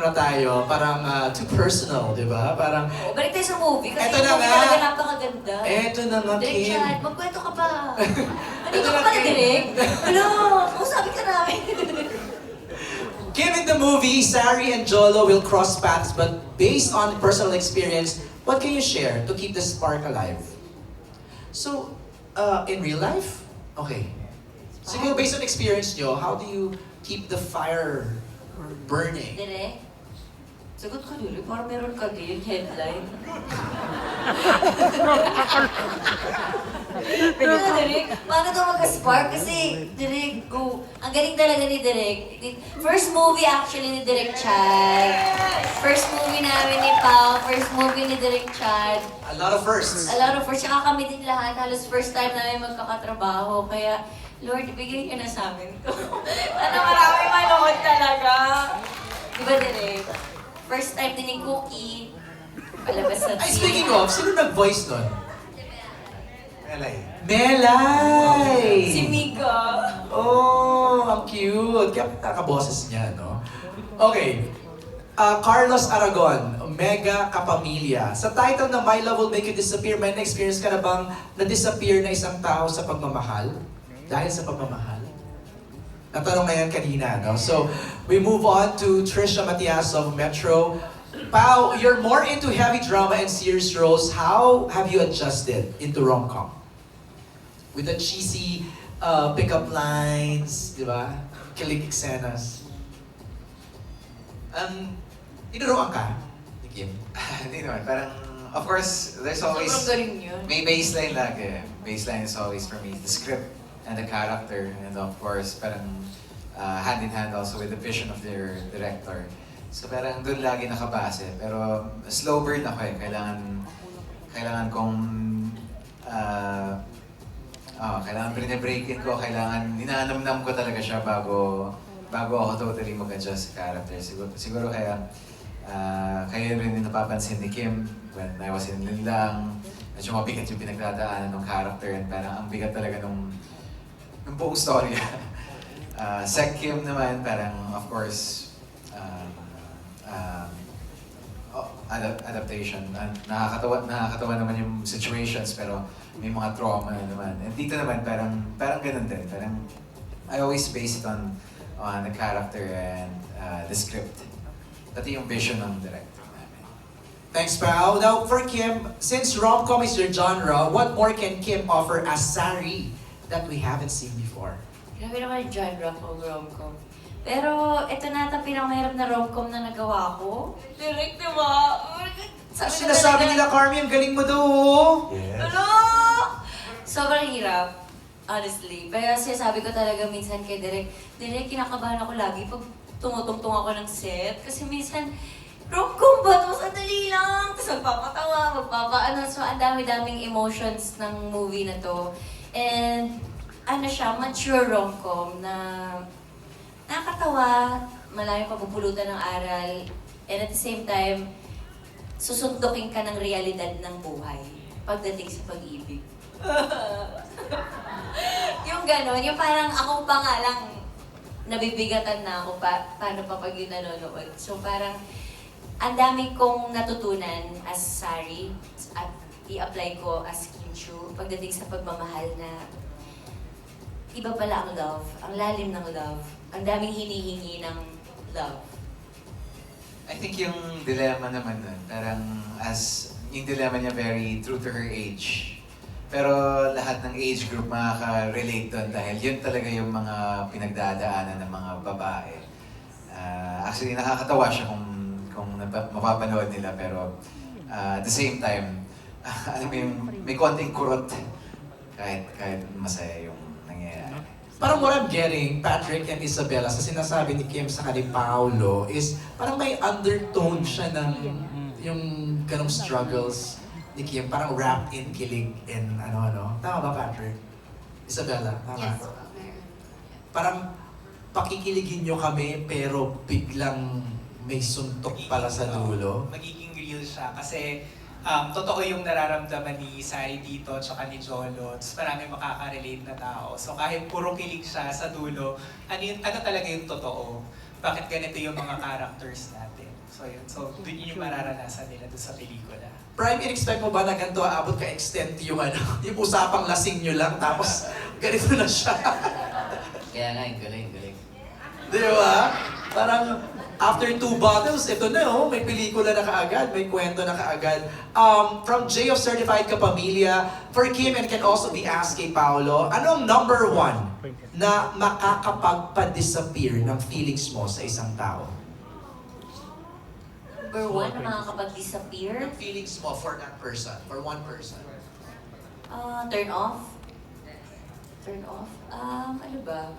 na tayo, parang too personal, di ba? Parang, Oo, balik tayo sa movie kasi Eto yung na movie nga. talaga napakaganda. eto na nga, Direk Kim. Chad, magkwento ka pa. Eto Nandito ka na, pala, Kim. Direk. Ano? Usapin ka namin. Kim, in the movie, Sari and Jolo will cross paths, but based on personal experience, what can you share to keep the spark alive? So, in real life? Okay. Siguro based on experience nyo, how do you keep the fire burning? Direk, sagot ka Direk, parang meron ka din, headline. Pero Direk, paano daw mag-spark? Kasi Direk, go. Ang galing talaga ni Direk. First movie actually ni Direk Chad. First movie namin ni Pao. First movie ni Direk Chad. A lot of firsts. A lot of first, tsaka kami din lahat, halos first time namin magkakatrabaho. Kaya, Lord, ibigay niyo na sa amin to. Sana marami manood talaga. Di ba, Direk? First time din ni Cookie. Palabas sa Ay, speaking of, sino nag-voice nun? Melay. Melay! Si Mika. Oh, ang cute. Kaya kakaboses niya, no? Okay. Carlos Aragon, Mega Kapamilya. Sa title na My Love Will Make You Disappear, may na-experience ka na bang na-disappear na isang tao sa pagmamahal? Dahil sa pagmamahal? Natanong ngayon kanina, no? So, we move on to Trisha Matias of Metro. Pao, you're more into heavy drama and serious roles. How have you adjusted into rom-com? With the cheesy pick-up lines, di ba? Kilig eksenas. Tinuruan ka ni Kim? Hindi naman, parang, of course, there's always, Sobrang galing yun. may baseline lagi. Baseline is always for me, the script and the character, and of course, parang hand in hand also with the vision of their director. So parang doon lagi nakabase. Pero slow burn ako eh. Kailangan kong kailangan break-in ko, kailangan ninanamnam ko talaga siya bago ako totally mag-adjust sa character. Siguro kaya rin yung napapansin ni Kim when I was in Linlang. Medyo mabigat yung pinagdadaanan ng character and parang ang bigat talaga nung buong story. Sec Kim naman, parang of course, adaptation. Nakakatawa naman yung situations pero may mga trauma na naman. And dito naman parang ganun din. Parang I always base it on the character and the script. Pati yung vision ng director namin. Thanks, Pao. Now, for Kim, since rom-com is your genre, what more can Kim offer as Sari that we haven't seen before? Grabe naman yung genre ko, rom-com. Pero ito na ata pinakamahirap na rom-com na nagawa ko. Direct, di ba? Sinasabi nila, Carmi, ang galing mo daw, oh. Yes. Ano? Sobrang hirap, honestly. Pero sinasabi ko talaga minsan kay Direk, kinakabahan ako lagi pag tumutungtong ako ng set. Kasi minsan, rom-com ba ito? Sandali lang. Tapos magpapatawa, magpapaano. So, ang dami-daming emotions ng movie na to. And, ano siya, mature rom-com na nakakatawa, maraming pagpupulutan ng aral, and at the same time, susundukin ka ng realidad ng buhay pagdating sa pag-ibig. Yung gano'n, yung parang ako pa nga lang, nabibigatan na ako paano pa pag yun nanonood. So parang, ang dami kong natutunan as Sari at i-apply ko as Kim Chiu pagdating sa pagmamahal na iba pala ang love, ang lalim ng love, ang daming hinihingi ng love. I think yung dilemma naman nun, parang yung dilemma niya very true to her age. Pero lahat ng age group makaka-relate doon dahil yun talaga yung mga pinagdadaanan ng mga babae. Actually, nakakatawa siya kung mapapanood nila pero at the same time, alam mo yung may konting kurot kahit masaya yung nangyayari. Parang what I'm getting, Patrick and Isabella, sa sinasabi ni Kim sa kani Paolo is parang may undertone siya ng yung ganong struggles ni Kim. Parang wrapped in kilig and ano. Tama ba, Patrick? Isabella, tama? Yes. Parang pakikiligin nyo kami pero biglang may suntok pala sa dulo. Magiging real siya kasi totoo yung nararamdaman ni Sai dito tsaka ni Jolo. Tapos marami makaka-relate na tao. So kahit puro kilig siya sa dulo, ano talaga yung totoo. bakit ganito yung mga characters natin. So yun, so dun yung mararanasan nila dun sa pelikula. Prime, in-expect mo ba na ganito aabot ka extent yung yung usapang lasing nyo lang, tapos ganito na siya? Kaya nga, galing. Di ba? Parang after 2 bottles, ito na may pelikula na kaagad, may kwento na kaagad. From J of Certified Kapamilya, for Kim and can also be asked kay Paolo, ano ang number 1 na makakapagpa-disappear ng feelings mo sa isang tao? Number 1 na makakapag-disappear. Yung feelings mo for that person, for one person. Turn off. Turn off. Ano ba?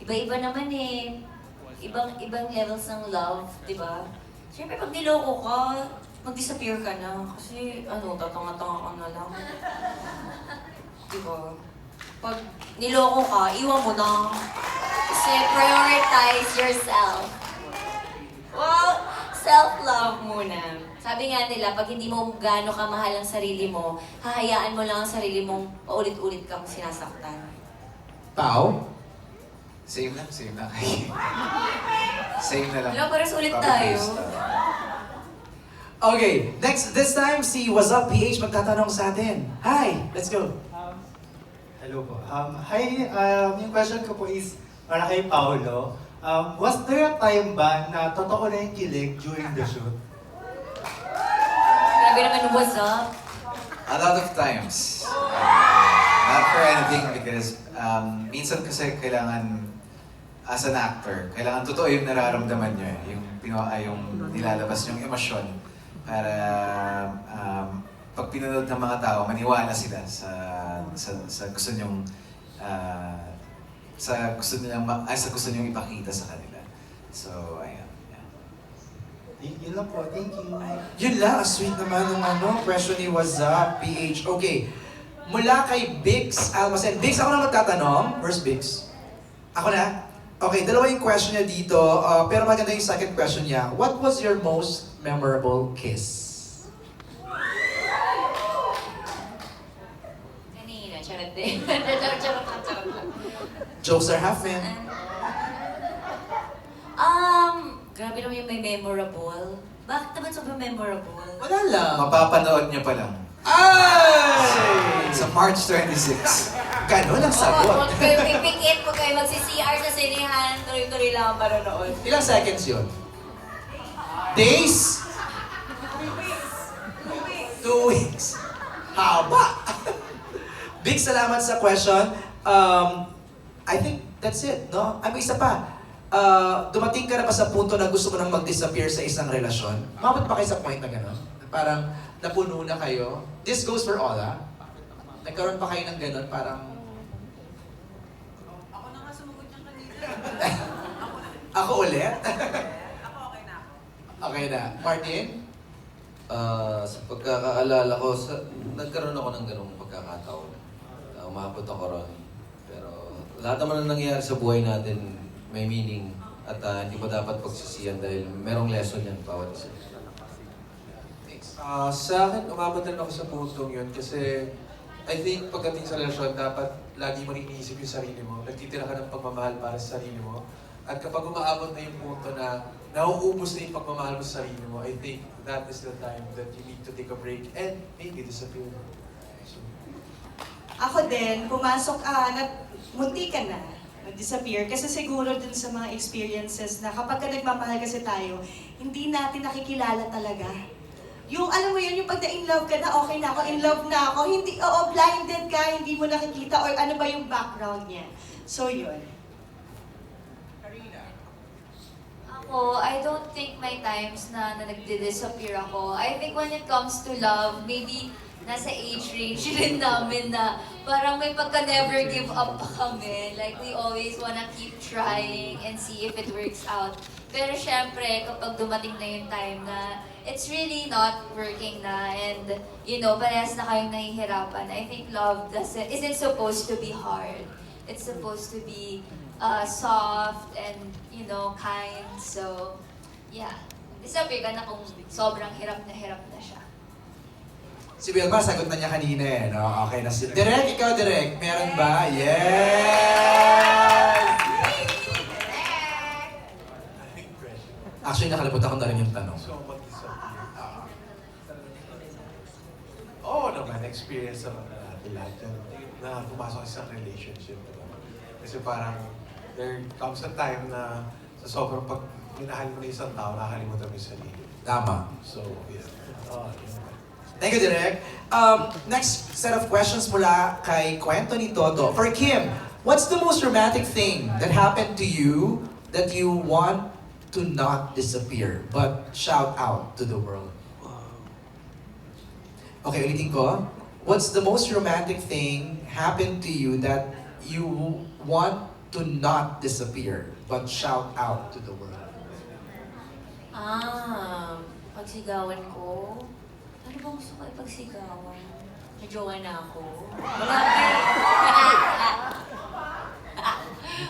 Iba-iba naman eh. Ibang levels ng love, di ba? Siyempre, pag niloko ka, mag-disappear ka na. Kasi, tatanga-tanga ka na lang. Di ba? Pag niloko ka, iwan mo na. Kasi prioritize yourself. Well, self-love muna. Sabi nga nila, pag hindi mo gaano kamahal ang sarili mo, hahayaan mo lang ang sarili mong paulit-ulit kang sinasaktan. Pao? Same na kayo. Same na lang. Wala, pares ulit Copy-paste. tayo. Okay, next, this time si What's Up PH magtatanong sa atin. Hi, let's go. Hello po. Hi, yung question ko po is para kay Paolo. Was there a time ba na totoo na yung kilig during the shoot? Grabe naman, what's up? A lot of times. Not for anything because minsan kasi kailangan as an actor, kailangan totoo yung nararamdaman nyo eh. Yung nilalabas yung emosyon para pag pinanood ng mga tao, maniwala sila sa gusto nyong sa gusto nyong ipakita sa kanila. So, ayun. Yeah. Yun lang po. Thank you. Yun lang, sweet naman ng question ni What's Up PH. Okay, mula kay Bix Almacen. Bix, ako na magtatanong. Where's Bix? Ako na? Okay, dalawa yung question niya dito. Pero maganda yung second question niya. What was your most memorable kiss? Kanina, charot din. Charot lang. Jokes are half in. Grabe naman yung may memorable. Bakit naman sobrang memorable? Wala lang. Mapapanood niyo pa lang. Ay! Sa March 26. Ganon ang sagot. Huwag kayo pipikit, huwag kayo magsi-CR sa sinihan, tuloy-tuloy lang ang paronood. Ilang seconds yun? Days? 2 weeks. Haba! Big salamat sa question. I think that's it, no? Ay, may isa pa. Dumating ka na ba sa punto na gusto mo nang mag-disappear sa isang relasyon? Mabot ba kayo sa point na gano'n? Parang napuno na kayo? This goes for all, ha? Nagkaroon pa kayo ng gano'n, parang... Ako na nga sumugot niya kanina. Ako ulit? Ako okay na ako. Okay na. Martin? Sa pagkakaalala ko, nagkaroon ako ng ganung pagkakataon. Umabot ako ron. Pero lahat naman na nangyayari sa buhay natin may meaning at hindi mo dapat pagsisiyan dahil merong lesson yan bawat isa. Sa akin, umabot rin ako sa puntong yun kasi I think pagdating sa relasyon, dapat lagi mo rin iniisip yung sarili mo. Nagtitira ka ng pagmamahal para sa sarili mo. At kapag umaabot na yung punto na nauubos na yung pagmamahal mo sa sarili mo, I think that is the time that you need to take a break and maybe disappear. So, Ako din, pumasok, munti ka na, disappear. Kasi siguro dun sa mga experiences na kapag ka nagmamahal kasi tayo, hindi natin nakikilala talaga. Yung, alam mo yun, yung pag na-in love ka na, okay na ako, in love na ako, hindi, blinded ka, hindi mo nakikita, or ano ba yung background niya. So, yun. Ako, I don't think may times na nagdi-disappear ako. I think when it comes to love, maybe nasa age range rin namin na parang may pagka-never give up pa kami. Like, we always wanna keep trying and see if it works out. Pero syempre, kapag dumating na yung time na it's really not working na and, you know, parehas na kayong nahihirapan, I think love isn't supposed to be hard. It's supposed to be soft and, you know, kind. So, yeah. Disappear ka na kung sobrang hirap na siya. Si Wilmar, sagot na niya kanina eh, no? Okay na si... Direk, ikaw Direk, meron ba? Yes! Actually, nakalimutan ko na rin yung tanong. So, mag-disappear. Oo naman, experience naman na natin lahat yan na pumasok sa isang relationship. Diba? Kasi parang there comes a time na sa sobrang pag minahal mo na isang tao, nakakalimutan mo yung sarili. Tama. So, yeah. Yun. Thank you, Direk. Next set of questions mula kay Kwento ni Toto. For Kim, what's the most romantic thing that happened to you that you want to not disappear but shout out to the world? Okay, ulitin ko. What's the most romantic thing happened to you that you want to not disappear but shout out to the world? Pagsigawan ko. Ano ba gusto ko ipagsigawan? Medyo na ako. Wala pa eh.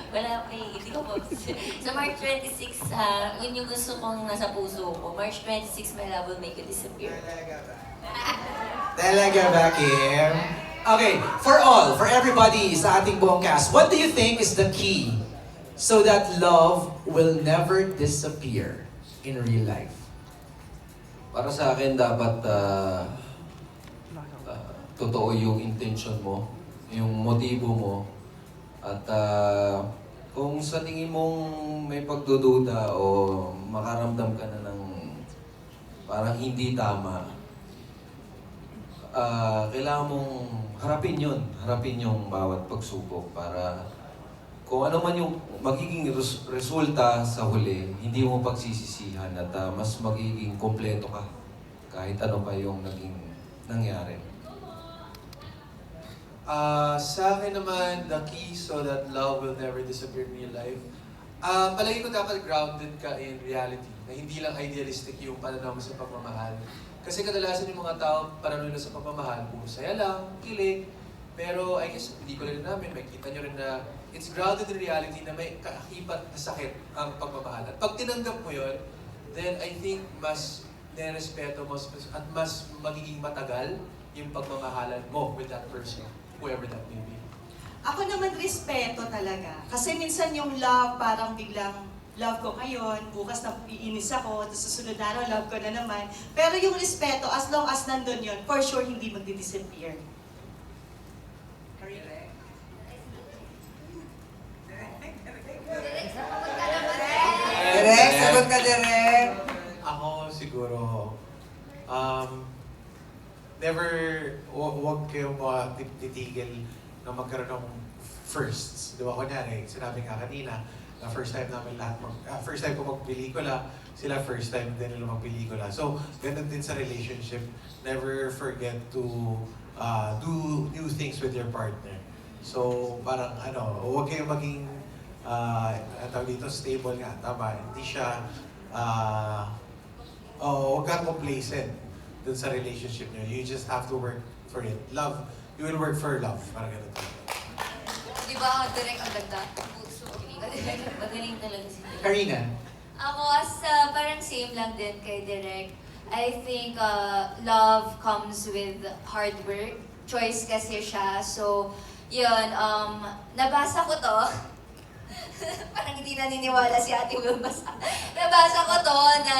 Wala pa eh. Hindi ko pa. Sa March 26, yun yung gusto kong nasa puso ko. March 26, my love will make you disappear. Talaga ba, Kim? Okay, for everybody sa ating buong cast, what do you think is the key so that love will never disappear in real life? Para sa akin, dapat totoo yung intention mo, yung motibo mo, at kung sa tingin mong may pagdududa o makaramdam ka na ng parang hindi tama, kailangan mong harapin yun. Harapin yung bawat pagsubok para kung ano man yung magiging resulta sa huli, hindi mo pagsisisihan at mas magiging kompleto ka kahit ano pa yung naging nangyari. Sa akin naman, the key so that love will never disappear in real life, palagi ko dapat grounded ka in reality, na hindi lang idealistic yung pananaw mo sa pagmamahal. Kasi kadalasan yung mga tao, pananaw nila sa pagmamahal, puro saya lang, kilig, pero I guess hindi ko rin namin, makita nyo rin na it's grounded in reality na may kaakibat na sakit ang pagmamahal. At pag tinanggap mo yun, then I think mas nirespeto mo at mas magiging matagal yung pagmamahalan mo with that person, whoever that may be. Ako naman respeto talaga. Kasi minsan yung love parang biglang love ko ngayon, bukas na iinis ako, tapos susunod na araw love ko na naman. Pero yung respeto, as long as nandun yun, for sure hindi magdi-disappear. Direk, sagot ka, Direk. Ako siguro, wag kayong titigil na magkaroon ng firsts. Di ba, kunyari, sinabi nga kanina, na first time namin lahat first time ko magpelikula, sila first time din nila magpelikula. So, ganun din sa relationship, never forget to do new things with your partner. So, parang huwag kayong maging tawag dito, stable nga, tama. Hindi siya, huwag kang complacent dun sa relationship niyo. You just have to work for it. Love, you will work for love. Parang ganun. Di ba, direct ang ganda? Puso. Magaling talaga si Direk. Karina? Ako, parang same lang din kay Direk. I think love comes with hard work. Choice kasi siya. So, yun, nabasa ko to. Parang hindi naniniwala si Ate Wilma. Nabasa ko to na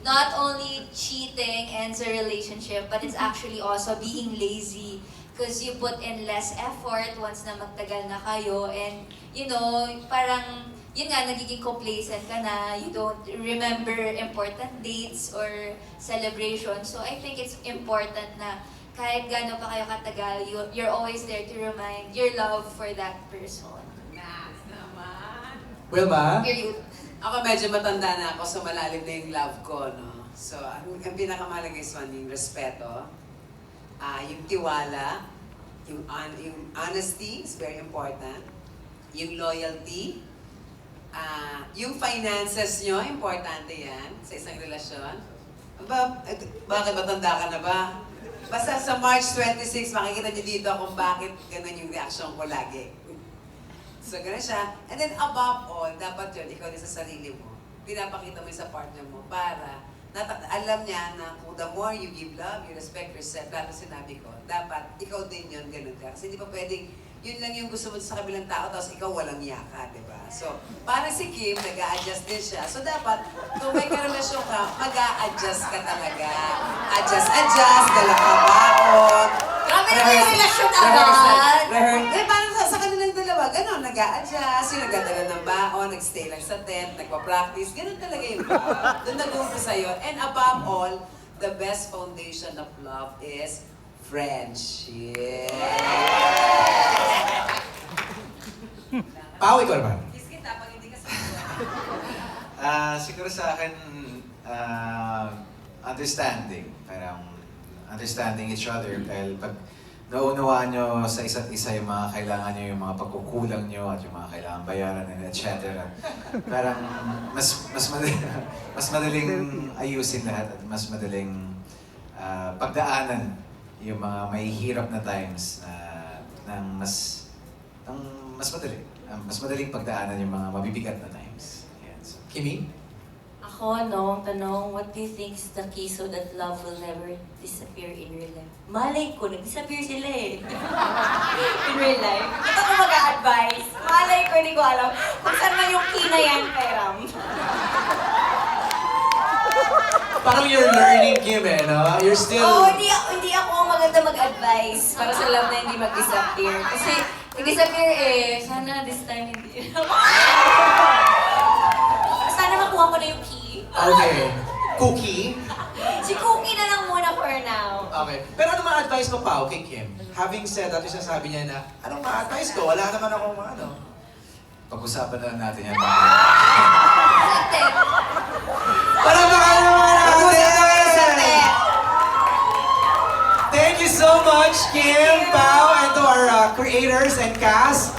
not only cheating ends a relationship, but it's actually also being lazy. Because you put in less effort once na magtagal na kayo. And, you know, parang, yun nga, nagiging complacent ka na. You don't remember important dates or celebrations. So, I think it's important na kahit gano'n pa kayo katagal, you're always there to remind your love for that person. Wilma? Period. Ako medyo matanda na ako, so malalim na yung love ko, no? So, ang pinakamahalaga is yung respeto, yung tiwala, yung honesty is very important, yung loyalty, yung finances nyo, importante yan sa isang relasyon. Bakit matanda ka na ba? Basta sa March 26, makikita nyo dito kung bakit ganun yung reaction ko lagi. So, ganun siya. And then, above all, dapat yun, ikaw din sa sarili mo. Pinapakita mo sa partner mo para alam niya na kung the more you give love, you respect yourself, lalo sinabi ko, dapat ikaw din yun, ganun ka. Kasi hindi pa pwedeng yun lang yung gusto mo sa kabilang tao, tapos ikaw walang yaka, di ba? So, parang si Kim, nag-a-adjust din siya. So, dapat, kung may karelasyon ka, mag-a-adjust ka talaga. Adjust, dala ka baon. Grabe naman yung relasyon agad. Parang sa kanilang dalawa, gano'n, nag-a-adjust, yung nagdadala ng baon, nag-stay lang sa tent, nagpa-practice, gano'n talaga yung love. Doon nag-uumpisa yun. And above all, the best foundation of love is friendship. Pao, ikaw naman. Kiss kita pag hindi ka Siguro sa akin, understanding. Parang understanding each other. Dahil pag naunawaan nyo sa isa't isa yung mga kailangan nyo, yung mga pagkukulang nyo at yung mga kailangan bayaran, and etc. Parang mas madaling ayusin lahat at mas madaling pagdaanan yung mga mahihirap na times ng mas madali. Mas madaling pagdaanan yung mga mabibigat na times. Ayan. So, Kimi? Ako, no, tanong, what do you think is the key so that love will never disappear in real life? Malay ko, nag-disappear sila eh. In real life. Ito ko mag-a-advise. Malay ko, hindi ko alam. Kung saan man yung key na yan, kay Ram. Parang you're learning, Kim, eh, no? You're still... Oo, hindi ako maganda mag-advise para sa love na hindi mag-disappear. Kasi, nag-disappear eh, sana this time hindi. Sana makuha ko na yung key. Okay. Cookie? Si Cookie na lang muna for now. Okay. Pero ano ma-advise mo, Pao, kay Kim? Having said that, yung sabi niya na, anong ma-advise ko? Wala naman akong ano. pag-usapan na lang natin yan. Para naman natin! Thank you so much, Kim, Pao, and to our creators and cast.